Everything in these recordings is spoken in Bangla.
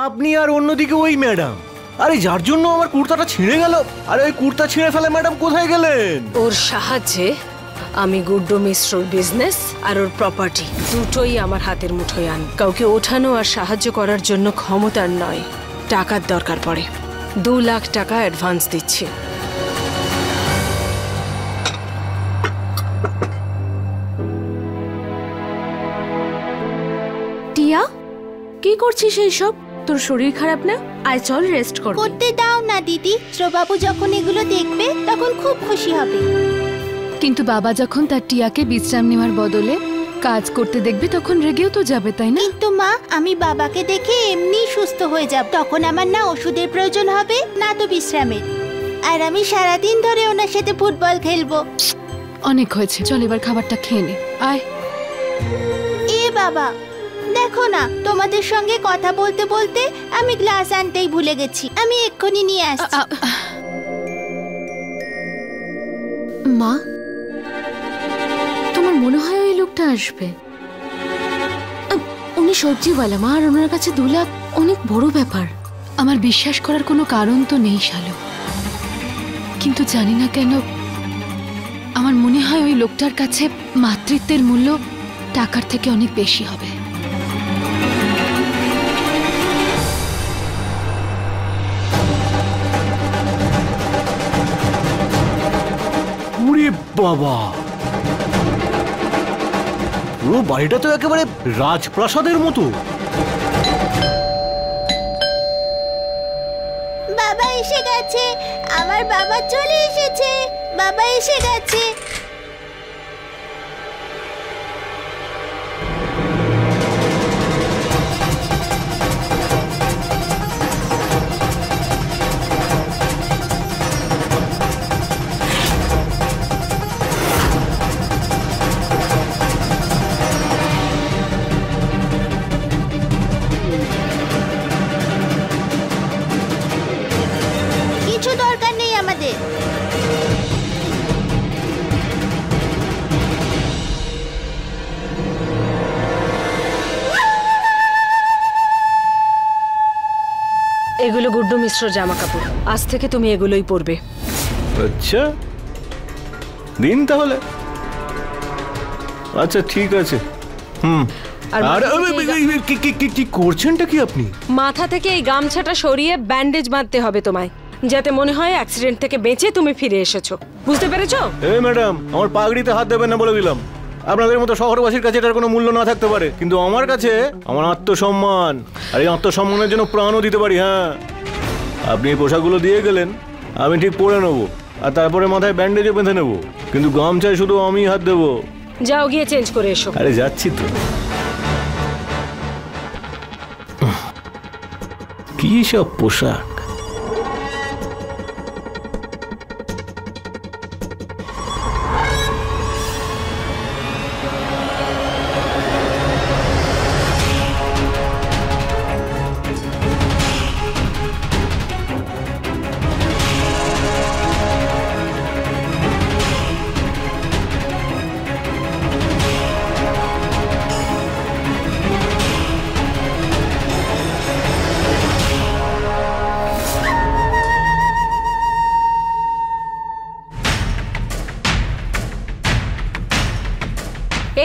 আপনি আর অন্যদিকে ওই ম্যাডাম। আরে যার জন্য আমার কুর্তাটা ছিঁড়ে গেল, আরে ওই কুর্তা ছিঁড়ে ফেলে ম্যাডাম কোথায় গেলেন? ওর সাহায্যে আমি গুড্ডু মিশ্রর বিজনেস আর ওর প্রপার্টি দুটোই আমার হাতের মুঠোয় আন। কাউকে ওঠানো আর সাহায্য করার জন্য ক্ষমতার নয়, টাকার দরকার পড়ে। 2 লাখ টাকা অ্যাডভান্স দিচ্ছি। টিয়া, কি করছিস এইসব? তোর শরীর খারাপ না? আয় চল রেস্ট কর। করতে দাও না দিদি, শ্রবাবু যখন এগুলো দেখবে তখন খুব খুশি হবে। কিন্তু বাবা যখন তার টিয়াকে বিশ্রাম নেওয়ার বদলে কাজ করতে দেখবে তখন রেগেও তো যাবে, তাই না? কিন্তু মা, আমি বাবাকে দেখে এমনি সুস্থ হয়ে যাব। তখন আমার না ওষুধের প্রয়োজন হবে না তো বিশ্রামের। আর আমি সারাদিন ধরে ওনার সাথে ফুটবল খেলবো। অনেক হয়েছে, চল এবার খাবারটা খেয়ে নে। আয়। এ বাবা, দেখো না, তোমাদের সঙ্গে কথা বলতে বলতে আমি গ্লাস আনতেই ভুলে গেছি। আমি এক্ষুনি নিয়ে আসছি। মা, তোমার মনে হয় ওই লোকটা আসবে? উনি সবজিওয়ালা মা, আর ওনার কাছে 2 লাখ অনেক বড় ব্যাপার। আমার বিশ্বাস করার কোনো কারণ তো নেই শালু, কিন্তু জানি না কেন আমার মনে হয় ওই লোকটার কাছে মাতৃত্বের মূল্য টাকার থেকে অনেক বেশি হবে। ওরে বাবা, পুরো বাড়িটা তো একেবারে রাজপ্রাসাদের মতো। বাবা এসে গেছে, আমার বাবা চলে এসেছে। বাবা এসে গেছে। কিছু দরকার নেই আমাদের। এগুলো গুড্ডু মিশ্র জামা কাপড়, আজ থেকে তুমি এগুলোই পরবে। আচ্ছা দিন তাহলে। আচ্ছা ঠিক আছে। আর কি করছেনটা কি আপনি? মাথা থেকে এই গামছাটা সরিয়ে ব্যান্ডেজ বাঁধতে হবে তোমায়, যাতে মনে হয় অ্যাক্সিডেন্ট থেকে বেঁচে তুমি ফিরে এসেছো। বুঝতে পেরেছো? এই ম্যাডাম, আমার পাগড়িতে হাত দেবেন না বলে দিলাম। আপনাদের মতো শহরবাসীর কাছে এটার কোনো মূল্য না থাকতে পারে, কিন্তু আমার কাছে আমার আত্মসম্মান, আর এই আত্মসম্মানের জন্য প্রাণও দিতে পারি। হ্যাঁ, আপনি এই পোশাকগুলো দিয়ে গেলেন, আমি ঠিক পরে নেবো, আর তারপরে মাথায় ব্যান্ডেজও বেঁধে নেবো, কিন্তু গামছায় শুধু আমি হাত দেবো। যাও গিয়ে চেঞ্জ করে এসো। আরে যাচ্ছি তো। কি সব পোশাক!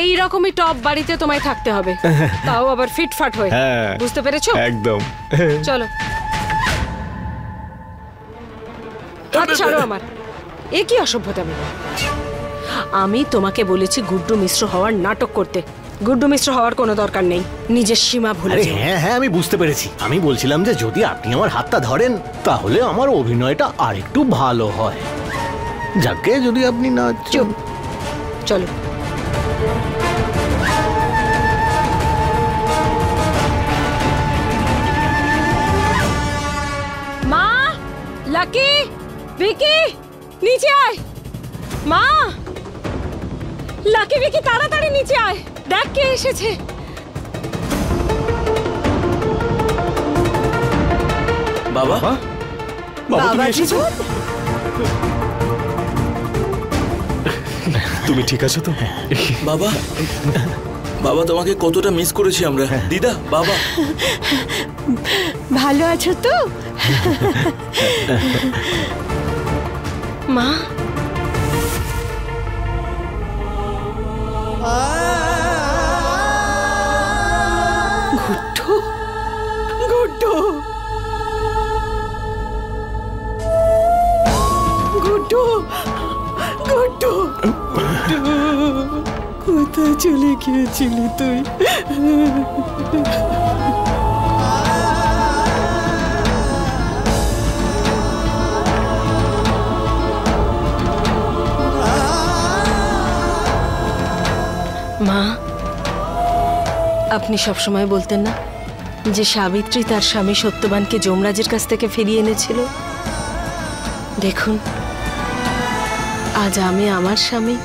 এই রকমই টপ বাড়িতে তোমায় থাকতে হবে, তাও আবার ফিটফাট হয়ে। বুঝতে পেরেছো? একদম। চলো, হাত ছাড়ো আমার। এ কি অসভ্যতা! আমি তোমাকে বলেছি গুড্ডু মিশ্র হওয়ার নাটক করতে। গুড্ডু মিশ্র হওয়ার কোনো দরকার নেই, নিজের সীমা ভুলে যাও। হ্যাঁ হ্যাঁ, আমি বুঝতে পেরেছি। আমি বলছিলাম যে যদি আপনি আমার হাতটা ধরেন তাহলে আমার অভিনয়টা আরেকটু ভালো হয়। যাকে যদি আপনি না। চুপ, চলো। মা, লাকি, ভিকি, নিচে আয়। মা, লাকি, ভিকি, তাড়াতাড়ি নিচে আয়, দেখ কে এসেছে। বাবা, বাবা তুমি এসেছো? তুমি ঠিক আছো তো? বাবা, বাবা তোমাকে কতটা মিস করেছি আমরা। দিদা, বাবা ভালো আছো তো? মা, গুড্ডু, গুড্ডু, গুড্ডু, গুড্ডু, কোথায় চলে গিয়েছিলি তুই? মা, আপনি সবসময় বলতেন না যে সাবিত্রী তার স্বামী সত্যবানকে যমরাজের কাছ থেকে ফিরিয়ে এনেছিল? দেখুন, আজ আমি আমার স্বামী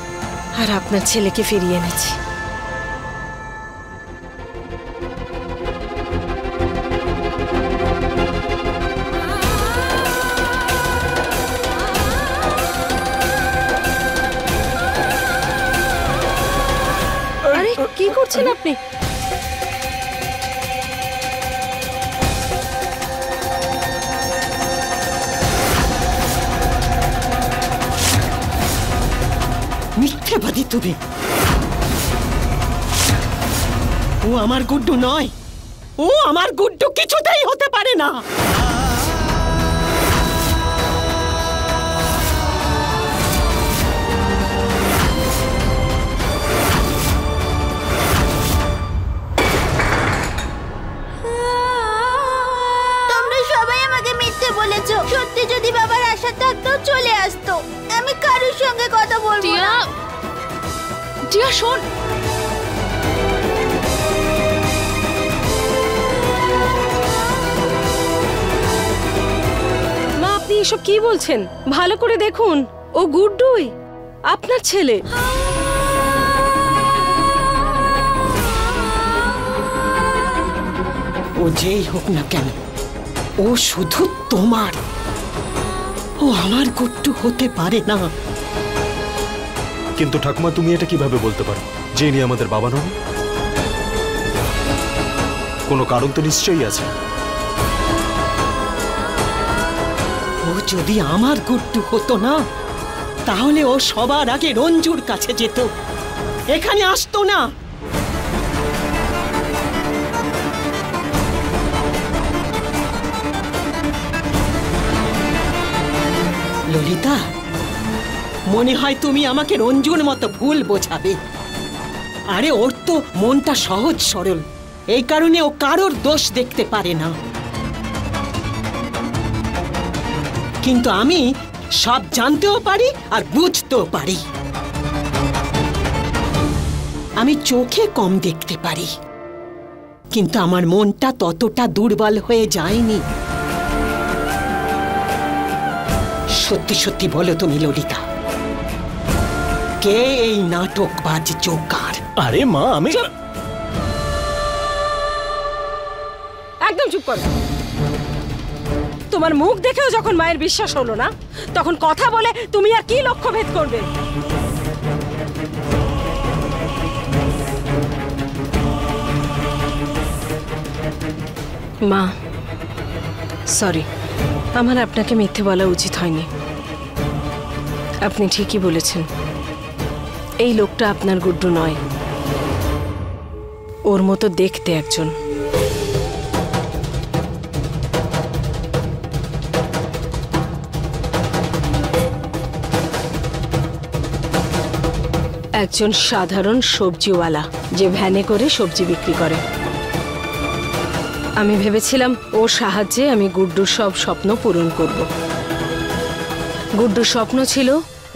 আর আপনার ছেলেকে ফিরিয়ে এনেছি। আরে কি করছেন আপনি? মিথ্যেবাদী তুমি। ও আমার গুড্ডু নয়, ও আমার গুড্ডু কিছুতেই হতে পারে না। তোমরা সবাই আমাকে মিথ্যে বলেছো। সত্যি যদি বাবার আশা থাকতো চলে আসতো। আমি কারোর সঙ্গে কথা বলবো না। টিয়া শোন, মা, আপনি এসব কি বলছেন? ভালো করে দেখুন, ও গুড্ডুই, আপনার ছেলে। ও যেই হোক না কেন, ও শুধু তোমার। ও আমার গুড্ডু হতে পারে না। কিন্তু ঠাকুমা, তুমি এটা কিভাবে বলতে পারো যে ইনি আমাদের বাবা নন? কোনো কারণ তো নিশ্চয়ই আছে। ও যদি আমার গুড্ডু হতো না, তাহলে ও সবার আগে রঞ্জুর কাছে যেত, এখানে আসতো না। ললিতা, মনে হয় তুমি আমাকে রঞ্জুর মতো ভুল বোঝাবে। আরে ওর তো মনটা সহজ সরল, এই কারণে ও কারোর দোষ দেখতে পারে না। কিন্তু আমি সব জানতেও পারি আর বুঝতেও পারি। আমি চোখে কম দেখতে পারি, কিন্তু আমার মনটা ততটা দুর্বল হয়ে যায়নি। সত্যি সত্যি বলো তুমি ললিতা, কে এই নাটকবাজ জোকার? আরে মা, আমি একদম চুপ করো। তোমার মুখ দেখেও যখন মায়ের বিশ্বাস হলো না, তখন কথা বলে তুমি আর কি লক্ষ্য ভেদ করবে? মা, সরি, আমার আপনাকে মিথ্যে বলা উচিত হয়নি। আপনি ঠিকই বলেছেন, এই লোকটা আপনার গুড্ডু নয়, ওর মতো দেখতে একজন। একজন সাধারণ সবজিওয়ালা যে ভ্যানে করে সবজি বিক্রি করে। আমি ভেবেছিলাম ওর সাহায্যে আমি গুড্ডুর সব স্বপ্ন পূরণ করব। গুড্ডুর স্বপ্ন ছিল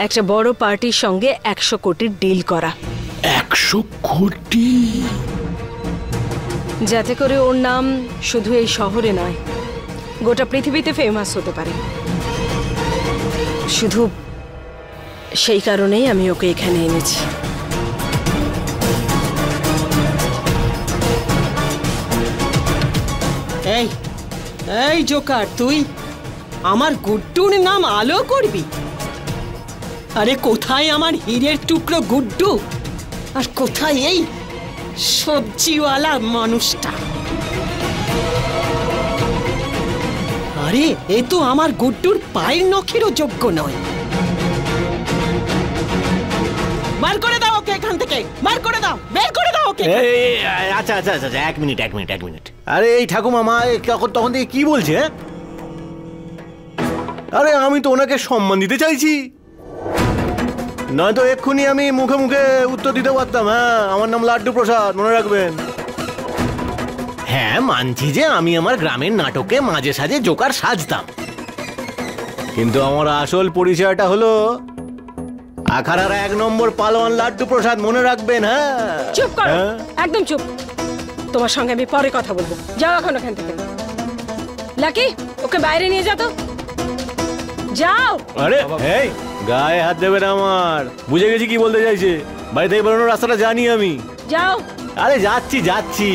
একটা বড় পার্টির সঙ্গে 100 কোটির ডিল করা। 100 কোটি? যাতে করে ওর নাম শুধু এই শহরে নয়, গোটা পৃথিবীতে ফেমাস হতে পারে। শুধু সেই কারণেই আমি ওকে এখানে এনেছি। এই এই জোকার, তুই আমার গুড্ডুর নাম আলো করবি? আরে কোথায় আমার হীরের টুকরো গুড্ডু, আর কোথায় এই সবজিওয়ালা মানুষটা। আরে এ তো আমার গুড্ডুর পায়ের নখেরও যোগ্য নয়। বার করে দাও ওকে এখান থেকে, বার করে দাও, বের করে দাও ওকে। আচ্ছা আচ্ছা আচ্ছা, এক মিনিট। আরে এই ঠাকুমা মা তখন থেকে কি বলছে? আরে আমি তো ওনাকে সম্মান দিতে চাইছি, নয়তো এক্ষুনি আমি মুখে মুখে উত্তর দিতে পারতাম। হ্যাঁ, আমার নাম লাড্ডু প্রসাদ, মনে রাখবেন। হ্যাঁ, মানছি যে আমি আমার গ্রামের নাটকে মাঝে সাঝে জোকার সাজতাম, কিন্তু আমার আসল পরিচয়টা হলো আখাড়ার 1 নম্বর পালোয়ান লাড্ডু প্রসাদ, মনে রাখবেন। হ্যাঁ, চুপ করো, একদম চুপ। তোমার সঙ্গে আমি পরে কথা বলবো। যাও এখন ওখান থেকে। লাকি, ওকে বাইরে নিয়ে যা তো, যাও। আরে এই গায়ে হাত দেবে না আমার, বুঝে গেছি কি বলতে চাইছে। বাড়ি থেকে বেরোনোর রাস্তাটা জানি আমি। যাও। আরে যাচ্ছি।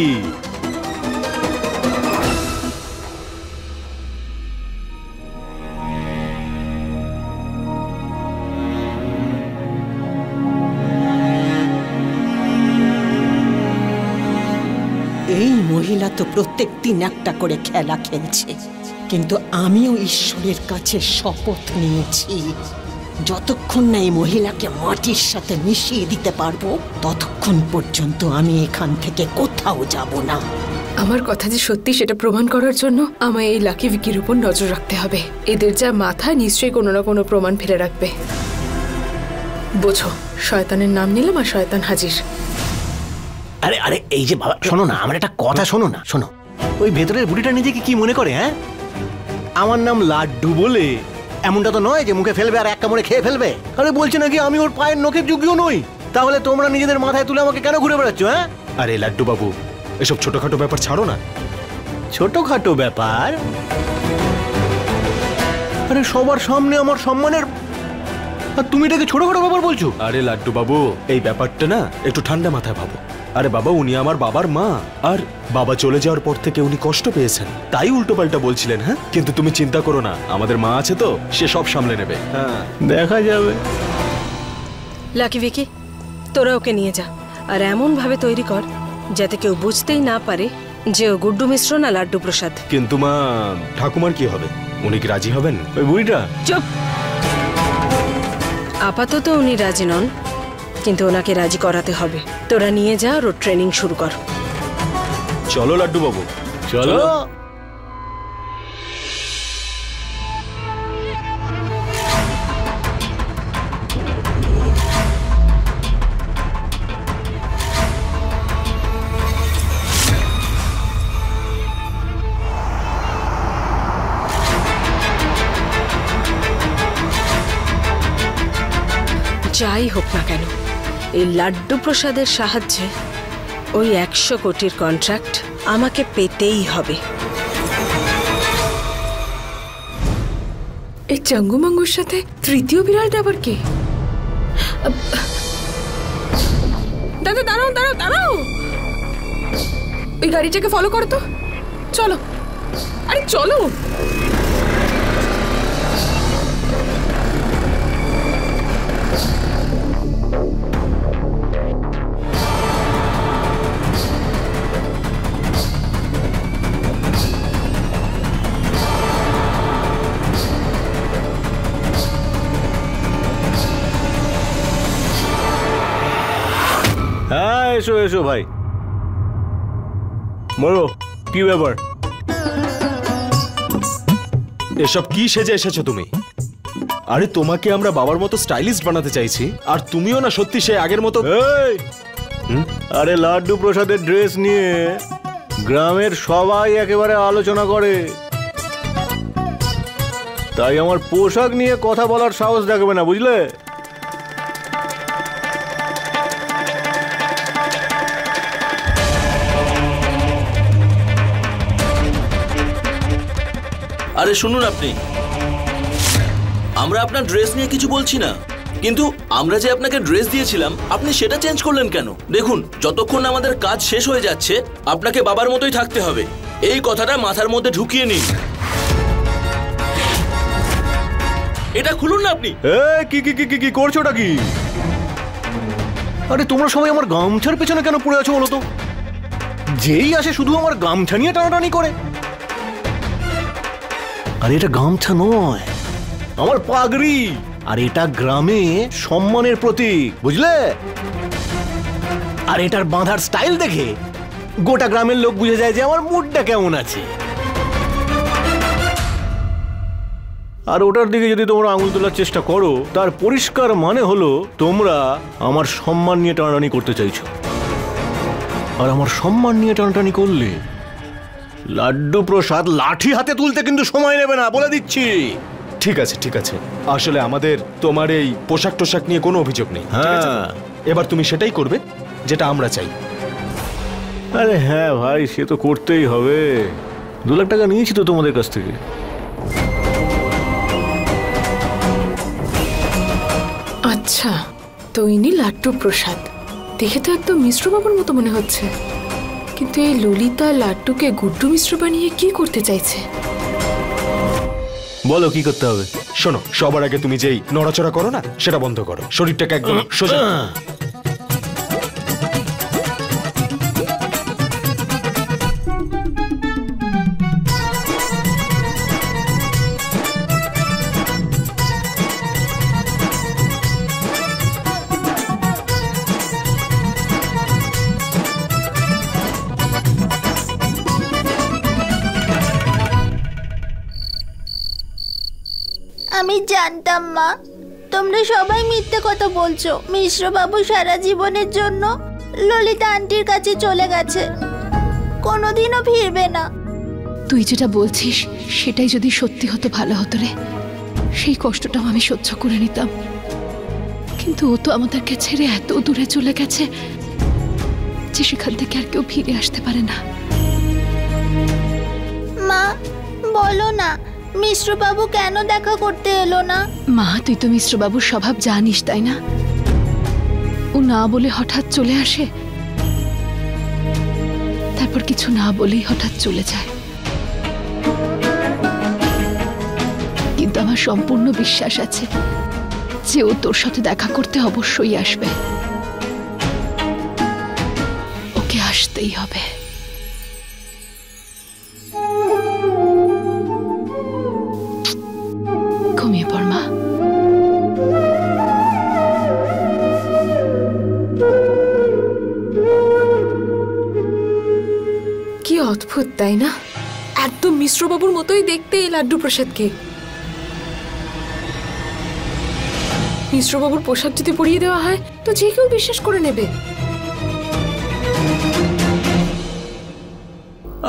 এই মহিলা তো প্রত্যেক দিন একটা করে খেলা খেলছে, কিন্তু আমিও ঈশ্বরের কাছে শপথ নিয়েছি, যতক্ষণ না এই মহিলাকে মাটির সাথে মিশিয়ে দিতে পারবো ততক্ষণ পর্যন্ত আমি এখান থেকে কোথাও যাব না। আমার কথা যে সত্যি সেটা প্রমাণ করার জন্য আমায় এই লাকি ভিকির উপর নজর রাখতে হবে। এদের যা মাথা, নিশ্চয়ই কোনো না কোনো প্রমাণ ফেলে রাখবে। বোঝো, শয়তানের নাম নিলাম আর শয়তান হাজির। আরে এই যে বাবা, শোনো না, আমার একটা কথা শোনো না। শোনো, ওই ভেতরের বুড়িটা নিজেকে কি মনে করে? হ্যাঁ, আমার নাম লাড্ডু বলে এমনটা তো নয় যে মুখে ফেলবে আর এক কামড়ে খেয়ে ফেলবে। আরে বলছে নাকি আমি ওর পায়ের নখের যোগ্য নই। তাহলে তোমরা নিজেদের মাথায় তুলে আমাকে কেন ঘুরে বেড়াচ্ছ? হ্যাঁ, আরে লাড্ডু বাবু, এসব ছোটখাটো ব্যাপার ছাড়ো না। ছোটখাটো ব্যাপার? আরে সবার সামনে আমার সম্মানের, আর তুমি এটাকে ছোটখাটো ব্যাপার বলছো? আরে লাড্ডু বাবু, এই ব্যাপারটা না একটু ঠান্ডা মাথায় ভাবো। আরে বাবা, উনি আমার বাবার মা, আর বাবা চলে যাওয়ার পর থেকে উনি কষ্ট পেয়েছেন, তাই উল্টোপাল্টা বলছিলেন। হ্যাঁ, কিন্তু তুমি চিন্তা করো না, আমাদের মা আছে তো, সে সব সামলে নেবে। হ্যাঁ, দেখা যাবে। লাকি ভিকি, তোরা ওকে নিয়ে যা, আর এমন ভাবে তৈরি কর যাতে কেউ বুঝতেই না পারে যে ও গুড্ডু মিশ্র না লাড্ডু প্রসাদ। কিন্তু মা, ঠাকুমার কি হবে? উনি কি রাজি হবেন? ওই বুড়িটা? চুপ। আপাতত উনি রাজি নন, কিন্তু ওনাকে রাজি করাতে হবে। তোরা নিয়ে যা আর ওর ট্রেনিং শুরু কর। চলো লাড্ডু বাবু, চলো। যাই হোক না কেন, এই লাড্ডু প্রসাদের সাহায্যে ওই 100 কোটির কন্ট্রাক্ট আমাকে পেতেই হবে। এই চাঙ্গুমাঙ্গুর সাথে তৃতীয় বিড়ালটা আবার কে? দাদা দাঁড়াও, ওই গাড়িটাকে ফলো করো তো। চলো, আরে চলো। হ্যাঁ, এসো ভাই, বলো কি ব্যাপার? এসব কি সেজে এসেছো তুমি? আরে তোমাকে আমরা বাবার মতো স্টাইলিস্ট বানাতে চাইছি, আর তুমিও না সত্যি সে আগের মতো। এই, আরে লাড্ডু প্রসাদের ড্রেস নিয়ে গ্রামের সবাই একেবারে আলোচনা করে, তাই আমার পোশাক নিয়ে কথা বলার সাহস দেখাবে না, বুঝলে? আরে শুনুন, আপনি, আমরা আপনার ড্রেস নিয়ে কিছু বলছি না, কিন্তু আমরা যে আপনাকে ড্রেস দিয়েছিলাম আপনি সেটা চেঞ্জ করলেন কেন? দেখুন, যতক্ষণ আমাদের কাজ শেষ হয়ে যাচ্ছে আপনাকে বাবার মতোই থাকতে হবে, এই কথাটা মাথার মধ্যে ঢুকিয়ে নিন। এটা খুলুন না আপনি। কি করছোটা কি? আরে তোমরা সবাই আমার গামছার পেছনে কেন পড়ে আছো বলো তো? যেই আসে শুধু আমার গামছা নিয়ে টানাটানি করে। আরে এটা গামছা নয়, আমার পাগড়ি। আর এটা গ্রামে সম্মানের প্রতীক, বুঝলে? আর এটার বাঁধার স্টাইল দেখে গোটা গ্রামের লোক বুঝে যায় যে আমার মুডটা কেমন আছে। আর ওটার দিকে যদি তোমরা আঙুল তোলার চেষ্টা করো, তার পরিষ্কার মানে হলো তোমরা আমার সম্মান নিয়ে টানাটানি করতে চাইছো। আর আমার সম্মান নিয়ে টানাটানি করলে লাড্ডু প্রসাদ লাঠি হাতে তুলতে কিন্তু সময় নেবে না, বলে দিচ্ছি। ঠিক আছে ঠিক আছে, আসলে আমাদের তোমার এই পোশাক টোশাক নিয়ে কোনো অভিযোগ নেই। ঠিক আছে? হ্যাঁ। এবার তুমি সেটাই করবে যেটা আমরা চাই। আরে হ্যাঁ ভাই, সে তো করতেই হবে। 2 লাখ টাকা নিয়েছি তো তোমাদের কাছ থেকে। আচ্ছা, তো ইনি লাড্ডু প্রসাদ। দেখে তো একদম মিশ্রবাবুর মতো মনে হচ্ছে, কিন্তু এই ললিতা লাড্ডুকে গুড্ডু মিশ্র বানিয়ে কি করতে চাইছে? বলো কি করতে হবে? শোনো, সবার আগে তুমি যেই নড়াচড়া করো না, সেটা বন্ধ করো। শরীরটাকে একদম সোজা। আমি জানতাম মা, তোমরা সবাই মিথ্যে কথা বলছো। মিশ্রবাবু সারা জীবনের জন্য ললিতা আন্টির কাছে চলে গেছে, কোনোদিনও ফিরবে না। তুই যেটা বলছিস সেটাই যদি সত্যি হতো ভালো হতো রে। সেই কষ্টটাও আমি সহ্য করে নিতাম, কিন্তু ও তো আমাদেরকে ছেড়ে এত দূরে চলে গেছে যে সেখান থেকে আর কেউ ফিরে আসতে পারে না। মা বলো না, মিশ্রবাবু কেন দেখা করতে এলো না? মা, তুই তো মিশ্রবাবুর স্বভাব জানিস তাই না? ও না বলে হঠাৎ চলে আসে, তারপর কিছু না বলেই হঠাৎ চলে যায়। কিন্তু আমার সম্পূর্ণ বিশ্বাস আছে যে ও তোর সাথে দেখা করতে অবশ্যই আসবে। ওকে আসতেই হবে। ঘুমিয়ে পড় মা। কি অদ্ভুত তাই না? একদম মিশ্রবাবুর মতোই দেখতে এই লাড্ডু প্রসাদকে। মিশ্রবাবুর পোশাক যদি পরিয়ে দেওয়া হয় তো যে কেউ বিশ্বাস করে নেবে।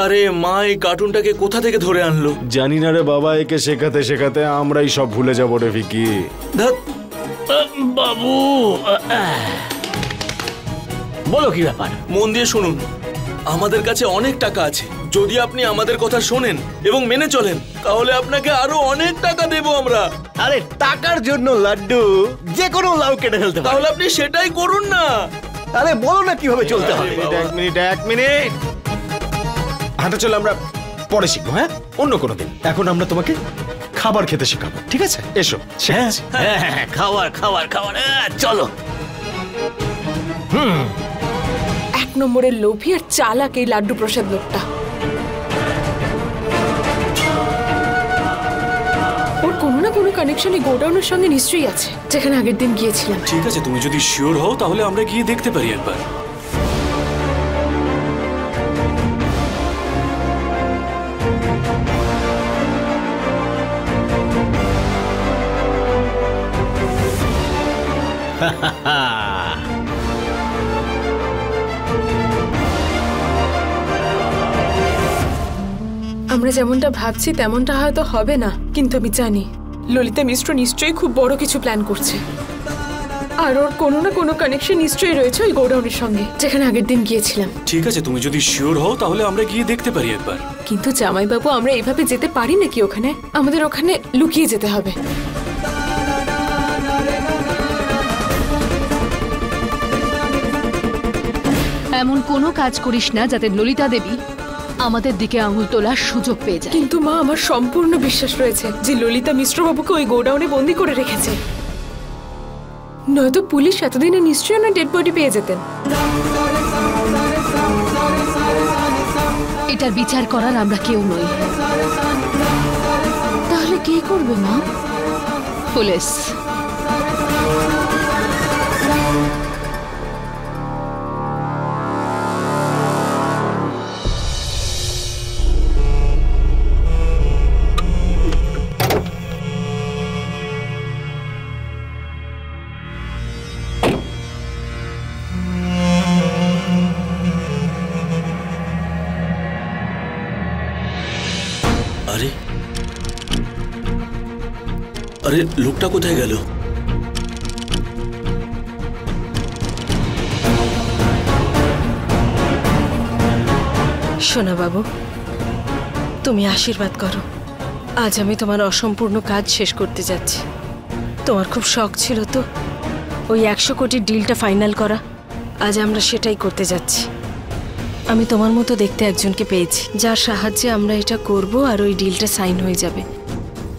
আরে মা, এই কার্টুনটাকে কোথা থেকে ধরে আনলো? জানি না রে বাবা, একে শেখাতে শেখাতে আমরাই সব ভুলে যাবো রে ভিকি। ধ্যাৎ, বাবু, বলো কি ব্যাপার? মন দিয়ে শুনুন, আমাদের কাছে অনেক টাকা আছে। যদি আপনি আমাদের কথা শোনেন এবং মেনে চলেন, তাহলে আপনাকে আরো অনেক টাকা দেবো আমরা। আরে টাকার জন্য লাড্ডু যে কোনো লাউ কেটে ফেলতে পারে। তাহলে আপনি সেটাই করুন না। আরে বলো না কিভাবে চলতে হবে। এক মিনিট। হাঁটা চলে আমরা পরে শিখবো, হ্যাঁ, অন্য কোনো দিন। এখন আমরা তোমাকে খাবার খেতে শেখাবো, ঠিক আছে? এসো। শেখাচ্ছি। হ্যাঁ, খাবার খাবার খাবার, চলো। 1 নম্বরের লোভী আর চালাক এই লাড্ডু প্রসাদ লোকটা। ওর কোনো না কোনো কানেকশন এই গোডাউনের সঙ্গে নিশ্চয়ই আছে, যেখানে আগের দিন গিয়েছিলাম। ঠিক আছে, তুমি যদি শিওর হও তাহলে আমরা গিয়ে দেখতে পারি একবার। আমরা যেমনটা ভাবছি তেমনটা হয়তো হবে না, কিন্তু আমি জানি ললিতা মিশ্র নিশ্চয়ই খুব বড় কিছু প্ল্যান করছে। আর ওর কোনো না কোনো কানেকশন নিশ্চয়ই রয়েছে ওই গোডাউনের সঙ্গে, যেখানে আগের দিন গিয়েছিলাম। ঠিক আছে, তুমি যদি শিওর হও তাহলে আমরা গিয়ে দেখতে পারি একবার। কিন্তু জামাইবাবু, আমরা এইভাবে যেতে পারি নাকি ওখানে? আমাদের ওখানে লুকিয়ে যেতে হবে। এমন কোনো কাজ করিস না যাতে ললিতা দেবী আমাদের দিকে আঙুল তোলার সুযোগ পেয়ে যায়। কিন্তু মা, আমার সম্পূর্ণ বিশ্বাস রয়েছে যে ললিতা মিশ্রবাবুকে ওই গোডাউনে বন্দি করে রেখেছে। নয়তো পুলিশ এতদিনে নিশ্চয়ই না ডেড বডি পেয়ে যেতেন। এটার বিচার করার আমরা কেউ নই। তাহলে কে করবে মা? পুলিশ। আরে আরে লোকটা কোথায় গেল? সোনা বাবু, তুমি আশীর্বাদ করো। আজ আমি তোমার অসম্পূর্ণ কাজ শেষ করতে যাচ্ছি। তোমার খুব শখ ছিল তো ওই 100 কোটির ডিলটা ফাইনাল করা। আজ আমরা সেটাই করতে যাচ্ছি। আমি তোমার মতো দেখতে একজনকে পেয়েছি, যার সাহায্যে আমরা এটা করব আর ওই ডিলটা সাইন হয়ে যাবে।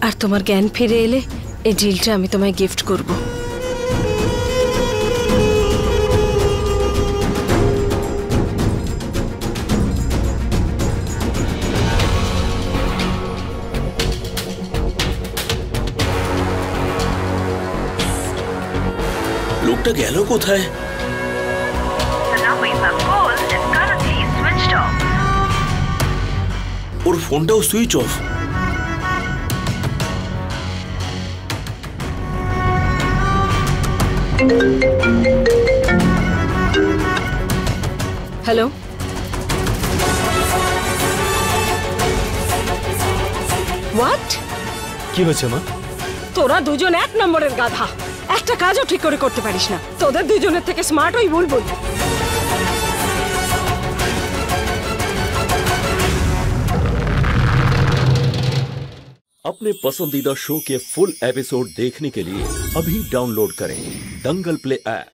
আর তোমার জ্ঞান ফিরে এলে এই ডিলটা আমি তোমায় গিফট করব। লোকটা গেল কোথায়? ওর ফোনটাও সুইচ অফ। Hello, what? কি হয়েছে মা? তোরা দুজন 1 নম্বরের গাধা। একটা কাজও ঠিক করে করতে পারিস না। তোদের দুজনের থেকে স্মার্ট ওই বুলবুল। अपने पसंदीदा शो के फुल एपिसोड देखने के लिए अभी डाउनलोड करें दंगल प्ले ऐप।